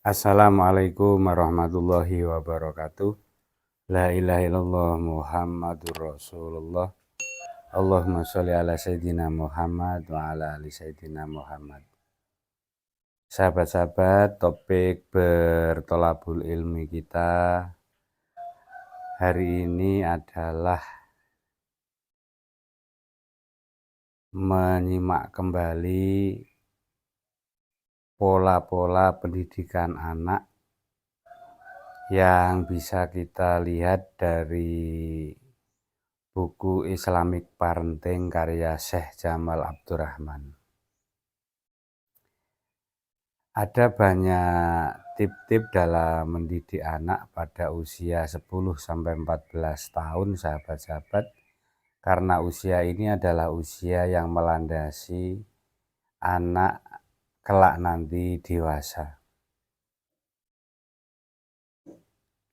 Assalamualaikum warahmatullahi wabarakatuh. La ilaha illallah Muhammadur Rasulullah. Allahumma sholli ala Sayyidina Muhammad wa ala ali Sayyidina Muhammad. Sahabat-sahabat, topik bertolabul ilmi kita hari ini adalah menyimak kembali pola-pola pendidikan anak yang bisa kita lihat dari buku Islamic Parenting karya Syekh Jamal Abdurrahman. Ada banyak tip-tip dalam mendidik anak pada usia 10-14 tahun, sahabat-sahabat, karena usia ini adalah usia yang melandasi anak kelak nanti dewasa.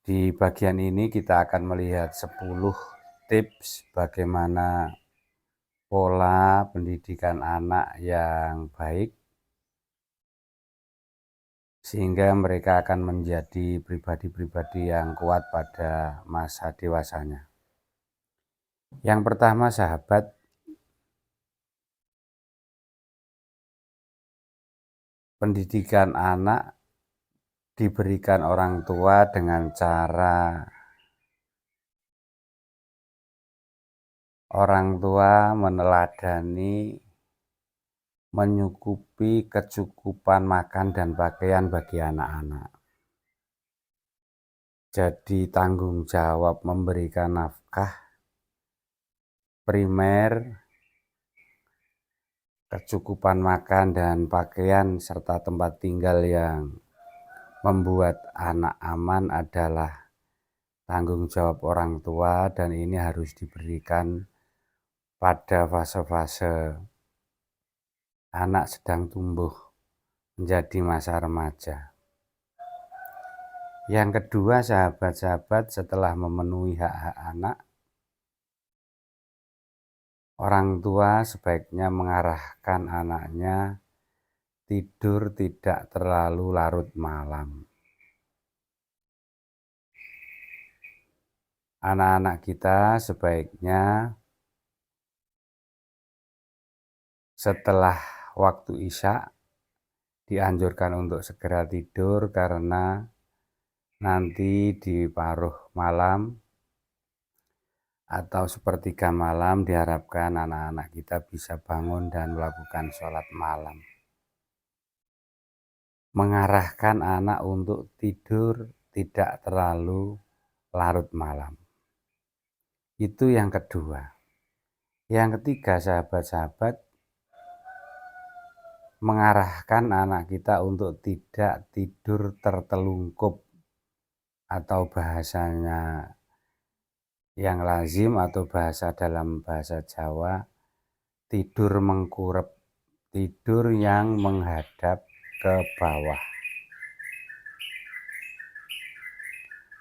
Di bagian ini kita akan melihat 10 tips bagaimana pola pendidikan anak yang baik sehingga mereka akan menjadi pribadi-pribadi yang kuat pada masa dewasanya. Yang pertama, sahabat, pendidikan anak diberikan orang tua dengan cara orang tua meneladani, menyukupi kecukupan makan dan pakaian bagi anak-anak. Jadi tanggung jawab memberikan nafkah primer, kecukupan makan dan pakaian serta tempat tinggal yang membuat anak aman adalah tanggung jawab orang tua, dan ini harus diberikan pada fase-fase anak sedang tumbuh menjadi masa remaja. Yang kedua, sahabat-sahabat, setelah memenuhi hak-hak anak, orang tua sebaiknya mengarahkan anaknya tidur tidak terlalu larut malam. Anak-anak kita sebaiknya setelah waktu isya dianjurkan untuk segera tidur, karena nanti di paruh malam atau sepertiga malam diharapkan anak-anak kita bisa bangun dan melakukan sholat malam. Mengarahkan anak untuk tidur tidak terlalu larut malam. Itu yang kedua. Yang ketiga, sahabat-sahabat, mengarahkan anak kita untuk tidak tidur tertelungkup, atau bahasanya yang lazim atau bahasa dalam bahasa Jawa, tidur mengkurep, tidur yang menghadap ke bawah.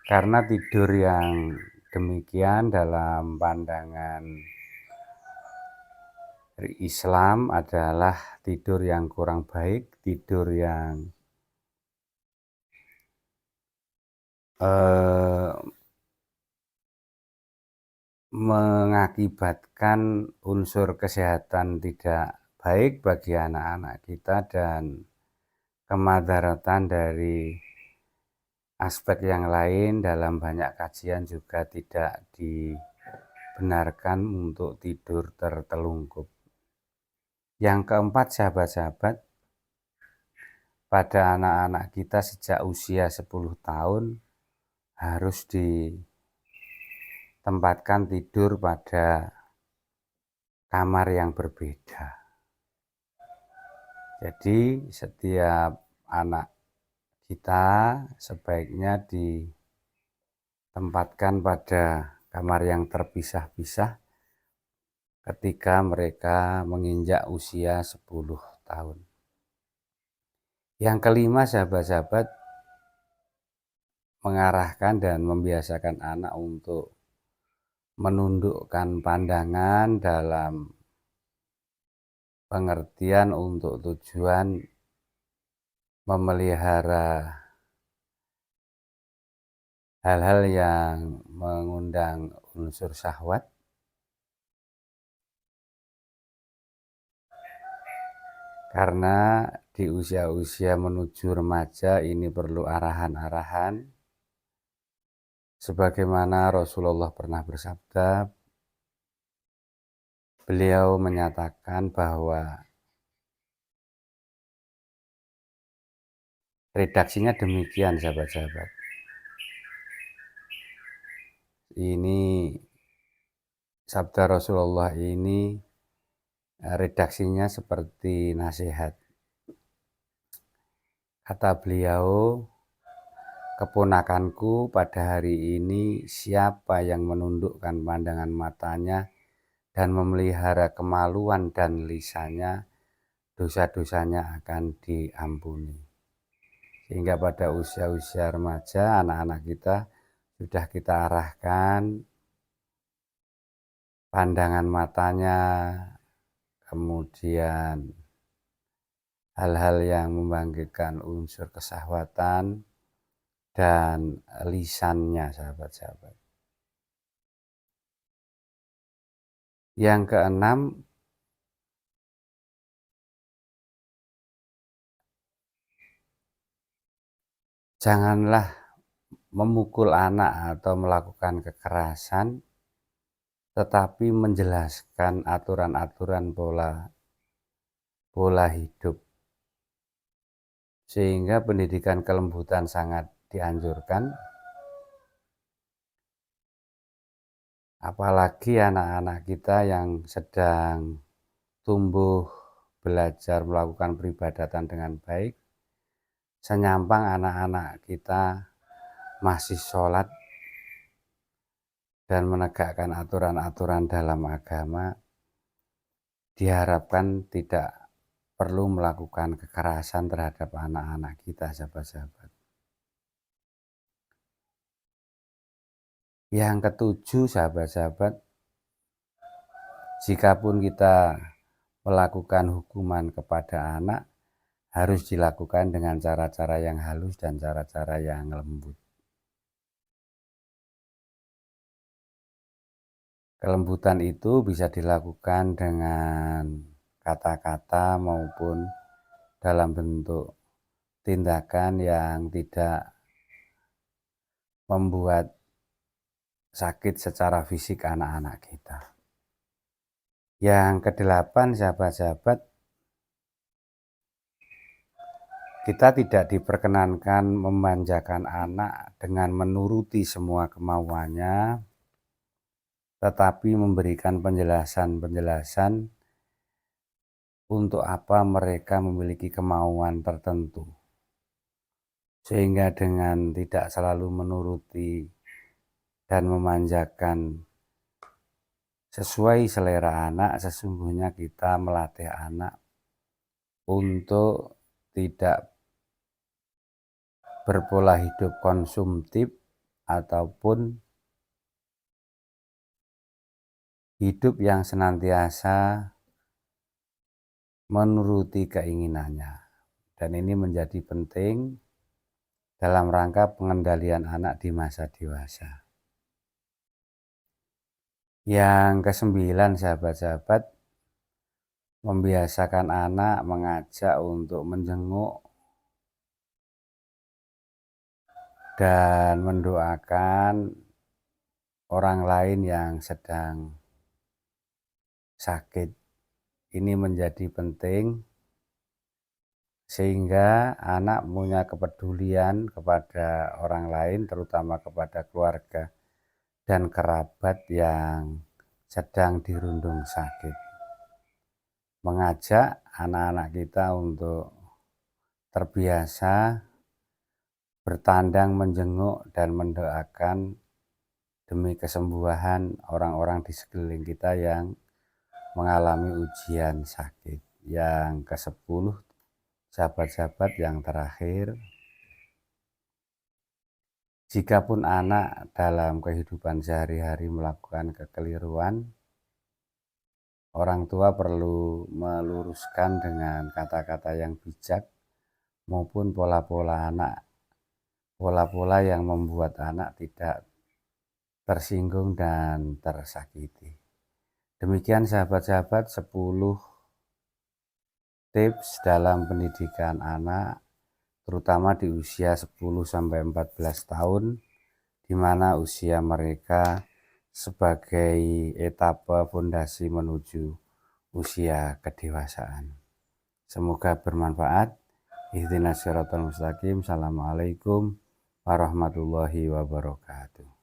Karena tidur yang demikian dalam pandangan Islam adalah tidur yang kurang baik, tidur yang mengakibatkan unsur kesehatan tidak baik bagi anak-anak kita, dan kemadaratan dari aspek yang lain dalam banyak kajian juga tidak dibenarkan untuk tidur tertelungkup. Yang keempat, sahabat-sahabat, pada anak-anak kita sejak usia 10 tahun harus ditempatkan tidur pada kamar yang berbeda. Jadi setiap anak kita sebaiknya ditempatkan pada kamar yang terpisah-pisah ketika mereka menginjak usia 10 tahun. Yang kelima, sahabat-sahabat, mengarahkan dan membiasakan anak untuk menundukkan pandangan dalam pengertian untuk tujuan memelihara hal-hal yang mengundang unsur syahwat, karena di usia-usia menuju remaja ini perlu arahan-arahan, sebagaimana Rasulullah pernah bersabda. Beliau menyatakan bahwa redaksinya demikian, sahabat-sahabat. Ini sabda Rasulullah ini redaksinya seperti nasihat. Kata beliau, keponakanku pada hari ini, siapa yang menundukkan pandangan matanya dan memelihara kemaluan dan lisannya, dosa-dosanya akan diampuni. Sehingga pada usia-usia remaja, anak-anak kita sudah kita arahkan pandangan matanya, kemudian hal-hal yang membangkitkan unsur kesahwatan, dan lisannya, sahabat-sahabat. Yang keenam, janganlah memukul anak atau melakukan kekerasan, tetapi menjelaskan aturan-aturan pola hidup. Sehingga pendidikan kelembutan sangat dianjurkan, apalagi anak-anak kita yang sedang tumbuh belajar melakukan peribadatan dengan baik. Senyampang anak-anak kita masih sholat dan menegakkan aturan-aturan dalam agama, diharapkan tidak perlu melakukan kekerasan terhadap anak-anak kita, sahabat-sahabat. Yang ketujuh, sahabat-sahabat, jikapun kita melakukan hukuman kepada anak, harus dilakukan dengan cara-cara yang halus dan cara-cara yang lembut. Kelembutan itu bisa dilakukan dengan kata-kata maupun dalam bentuk tindakan yang tidak membuat sakit secara fisik anak-anak kita. Yang kedelapan, sahabat-sahabat, kita tidak diperkenankan memanjakan anak dengan menuruti semua kemauannya, tetapi memberikan penjelasan-penjelasan untuk apa mereka memiliki kemauan tertentu. Sehingga dengan tidak selalu menuruti dan memanjakan sesuai selera anak, sesungguhnya kita melatih anak untuk tidak berpola hidup konsumtif ataupun hidup yang senantiasa menuruti keinginannya. Dan ini menjadi penting dalam rangka pengendalian anak di masa dewasa. Yang kesembilan, sahabat-sahabat, membiasakan anak mengajak untuk menjenguk dan mendoakan orang lain yang sedang sakit. Ini menjadi penting sehingga anak punya kepedulian kepada orang lain, terutama kepada keluarga dan kerabat yang sedang dirundung sakit. Mengajak anak-anak kita untuk terbiasa bertandang, menjenguk, dan mendoakan demi kesembuhan orang-orang di sekeliling kita yang mengalami ujian sakit. Yang ke-10, sahabat-sahabat, yang terakhir, jikapun anak dalam kehidupan sehari-hari melakukan kekeliruan, orang tua perlu meluruskan dengan kata-kata yang bijak maupun pola-pola anak pola-pola yang membuat anak tidak tersinggung dan tersakiti. Demikian sahabat-sahabat 10 tips dalam pendidikan anak, terutama di usia 10-14 tahun, di mana usia mereka sebagai etapa fondasi menuju usia kedewasaan. Semoga bermanfaat. Ihdinas siratal mustaqim. Assalamualaikum warahmatullahi wabarakatuh.